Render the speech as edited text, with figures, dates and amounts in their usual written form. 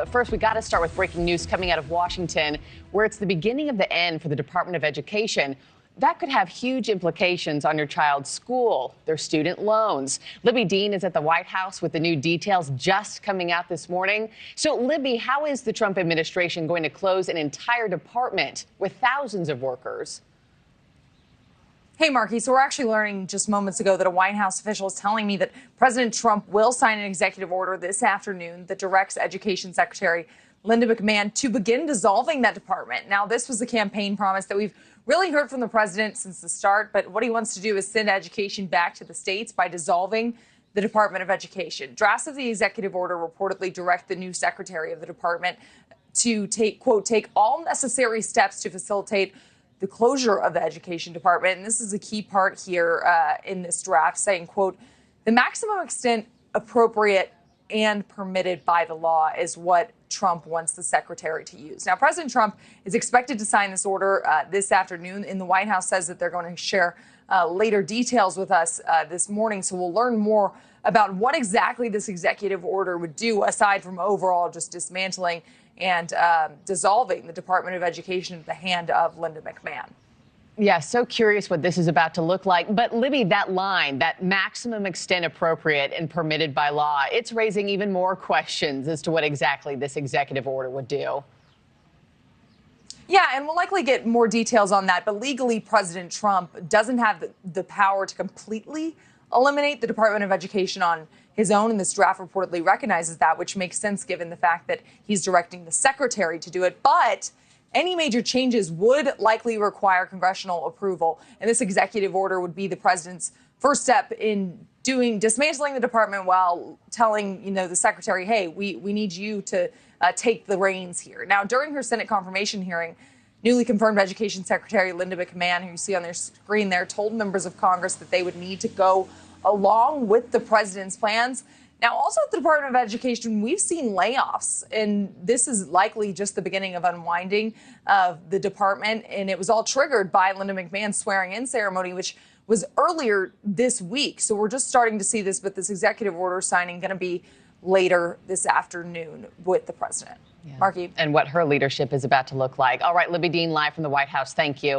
But first, we got to start with breaking news coming out of Washington, where it's the beginning of the end for the Department of Education. That could have huge implications on your child's school, their student loans. Libby Dean is at the White House with the new details just coming out this morning. So, Libby, how is the Trump administration going to close an entire department with thousands of workers? Hey, Marky. So we're actually learning just moments ago that a White House official is telling me that President Trump will sign an executive order this afternoon that directs Education Secretary Linda McMahon to begin dissolving that department. Now, this was a campaign promise that we've really heard from the president since the start. But what he wants to do is send education back to the states by dissolving the Department of Education. Drafts of the executive order reportedly direct the new secretary of the department to take all necessary steps to facilitate the closure of the education department. And this is a key part here in this draft, saying, quote, the maximum extent appropriate and permitted by the law is what Trump wants the secretary to use. Now, President Trump is expected to sign this order this afternoon, and the White House says that they're going to share later details with us this morning. So we'll learn more about what exactly this executive order would do, aside from overall just dismantling and dissolving the Department of Education at the hand of Linda McMahon. Yeah, so curious what this is about to look like. But Libby, that line, that maximum extent appropriate and permitted by law, it's raising even more questions as to what exactly this executive order would do. Yeah, and we'll likely get more details on that. But legally, President Trump doesn't have the power to completely eliminate the Department of Education on his own. And this draft reportedly recognizes that, which makes sense given the fact that he's directing the secretary to do it. But any major changes would likely require congressional approval. And this executive order would be the president's first step in dismantling the department while telling, the secretary, hey, we need you to take the reins here. Now, during her Senate confirmation hearing, newly confirmed Education Secretary Linda McMahon, who you see on their screen there, told members of Congress that they would need to go along with the president's plans. Now, also at the Department of Education, we've seen layoffs, and this is likely just the beginning of unwinding of the department. And it was all triggered by Linda McMahon's swearing-in ceremony, which was earlier this week. So we're just starting to see this, but this executive order signing going to be later this afternoon with the president. Yeah. Marky. And what her leadership is about to look like. All right, Libby Dean, live from the White House. Thank you.